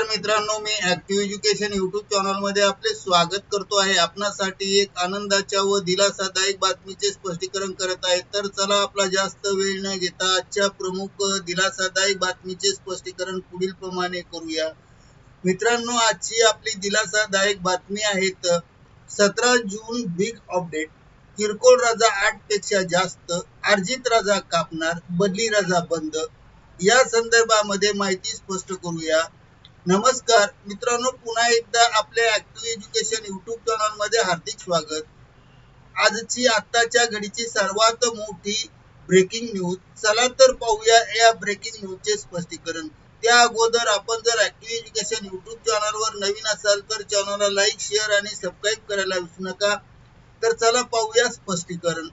मित्रांनो, मी active education YouTube channel मध्ये आपले स्वागत करतो आहे। आपणासाठी एक आनंदाच्या व दिलासादायक बातमीचे स्पष्टीकरण करत आहे। तर चला आपला जास्त वेळ न घेता आजच्या प्रमुख दिलासादायक बातमीचे स्पष्टीकरण पुढील प्रमाणे करूया। मित्रांनो, आजची आपली दिलासादायक बातमी आहे 17 जून बिग अपडेट। किरकोळ रजा 8 पेक्षा जास्त, अर्जित रजा कापणार, बदली रजा बंद। या संदर्भामध्ये माहिती स्पष्ट करूया। नमस्कार मित्रांनो, पुन्हा एकदा आपल्या ऍक्टिव्ह एज्युकेशन यूट्यूब चॅनल मध्ये हार्दिक स्वागत। आजची आत्ताच्या घडीची सर्वात मोठी ब्रेकिंग न्यूज। चला तर पाहूया या ब्रेकिंग न्यूजचे स्पष्टीकरण। त्या अगोदर आपण जर ऍक्टिव्ह एज्युकेशन यूट्यूब चॅनलवर नवीन असाल तर चॅनलला लाईक, शेअर आणि सबस्क्राईब करायला विसरू नका। तर चला पाहूया स्पष्टीकरण।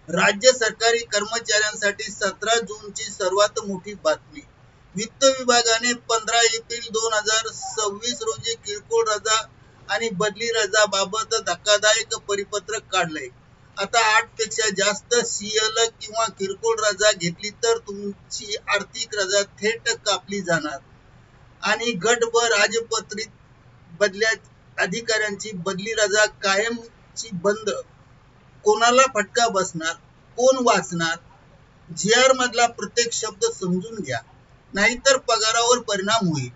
राज्य सरकारी कर्मचाऱ्यांसाठी 17 जूनची सर्वात मोठी बातमी। वित्त विभागाने 15 एप्रिल 2026 रोजी किरकोळ रजा आणि बदली रजा बाबत धक्कादायक परिपत्रक काढले। आता 8 पेक्षा जास्त सीएल किंवा किरकोळ रजा घेतली तर तुमची आर्थिक रजा थेट कापली जाणार आणि गट व राजपत्रित बदल्या अधिकाऱ्यांची बदली रजा कायमची बंद। कोणाला फटका बसणार, कोण वाचणार? जीआर मधला प्रत्येक शब्द समजून घ्या, नाहीतर पगारावर परिणाम होईल।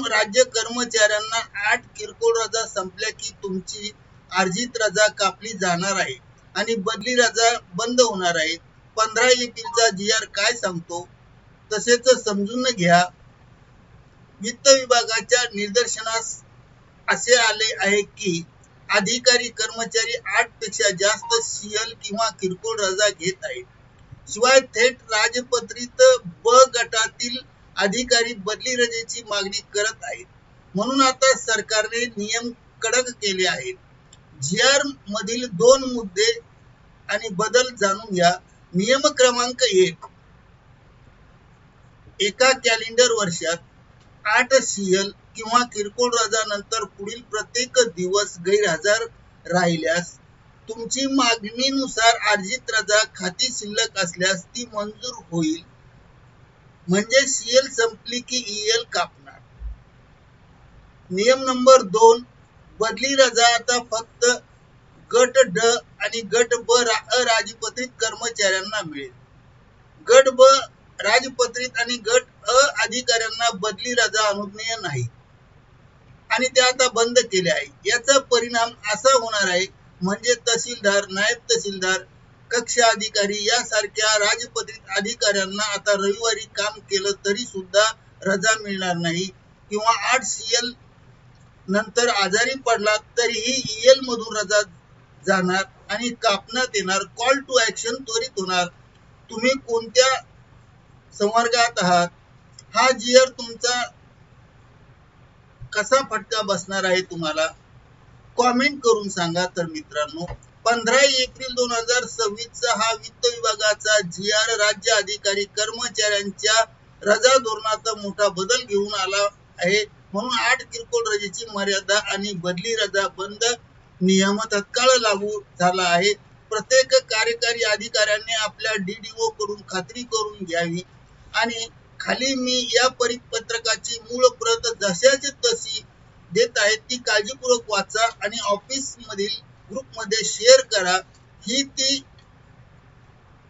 राज्य कर्मचाऱ्यांना 8 किरकोळ रजा संपल्या की तुमची अर्जित रजा कापली जाणार आहे आणि बदली रजा बंद होणार आहे। 15 एप्रिलचा जीआर काय सांगतो तसेच समजून घ्या। वित्त विभागाच्या निदर्शनास असे आले आहे की अधिकारी कर्मचारी 8 पेक्षा जास्त सीएल किंवा किरकोळ रजा घेत आहेत, शिवाय थेट राजपत्रित ब गटातील अधिकारी बदली रजेची मागणी करत आहेत। म्हणून आता सरकारने नियम कडक केले आहेत। जीआर मधील 2 मुद्दे आणि बदल जाणून घ्या। नियम क्रमांक 1, एका कॅलेंडर वर्षात 8 सीएल किंवा किरकोळ रजा नंतर पुढील प्रत्येक दिवस गैरहजर राहिल्यास तुमची मागणीनुसार अर्जित रजा खाती शिल्लक असल्यास ती मंजूर होईल, म्हणजे सीएल संपली की ईएल कापणार। नियम नंबर 2, बदली रजा आता फक्त गट ड आणि गट ब अराजपत्रित कर्मचाऱ्यांना मिळेल। गट ब राजपत्रित आणि गट अ अधिकाऱ्यांना बदली रजा अनुज्ञेय नाही आणि ते आता बंद केले आहे। याचा परिणाम असा होणार आहे, म्हणजे तहसीलदार, नायब तहसीलदार, कक्ष अधिकारी यासारख्या राजपत्रित अधिकाऱ्यांना आता रविवारी काम केलं तरी सुद्धा रजा मिळणार नाही किंवा 8 सीएल नंतर आजारी पडला तरीही ईएल मधून रजा जाणार आणि कापण्यात येणार। कॉल टू ऍक्शन त्वरित होणार। तुम्ही कोणत्या संवर्गात आहात? हा जीआर तुमचा कसा फटका बसणार आहे तुम्हाला कॉमेंट करून सांगा। तर मित्रांनो, 15 एप्रिल 2026 चा हा वित्त विभागाचा जीआर राज्य अधिकारी कर्मचाऱ्यांच्या रजा धोरणात मोठा बदल घेऊन आला आहे। म्हणून 8 किरकोळ रजेची मर्यादा आणि बदली रजा बंद नियम तत्काळ लागू झाला आहे। प्रत्येक कार्यकारी अधिकाऱ्याने आपल्या डीडीओ कडून खात्री करून घ्यावी आणि खाली मी या परिपत्रकाची मूळ प्रत जशाची तशी देत आहे ती काळजीपूर्वक वाचा आणि ऑफिस मधील ग्रुपमध्ये शेअर करा। ही ती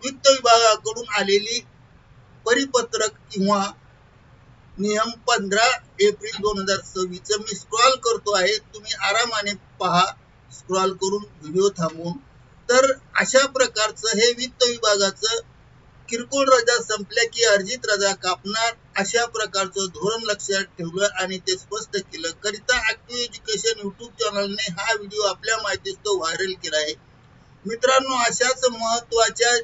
वित्त विभागाकडून आलेली परिपत्रक किंवा नियम 15 एप्रिल 2026 मी स्क्रॉल करतो आहे, तुम्ही आरामाने पहा स्क्रॉल करून व्हिडिओ थांबवून। तर अशा प्रकारचं हे वित्त विभागाचं किरकोळ रजा संपल्या की अर्जित रजा कापणार अशा प्रकारचं धोरण लक्षात ठेवलं आणि ते स्पष्ट केलं करिता ऍक्टिव्ह एज्युकेशन यूट्यूब चॅनलने हा व्हिडिओ आपल्या माहितीस्तव व्हायरल केला आहे। मित्रांनो, अशाच महत्त्वाच्या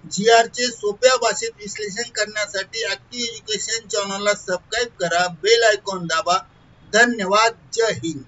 जीआरचे सोप्या भाषेत विश्लेषण करण्यासाठी ऍक्टिव्ह एज्युकेशन चॅनलला सबस्क्राईब करा, बेल आयकॉन दाबा। धन्यवाद। जय हिंद।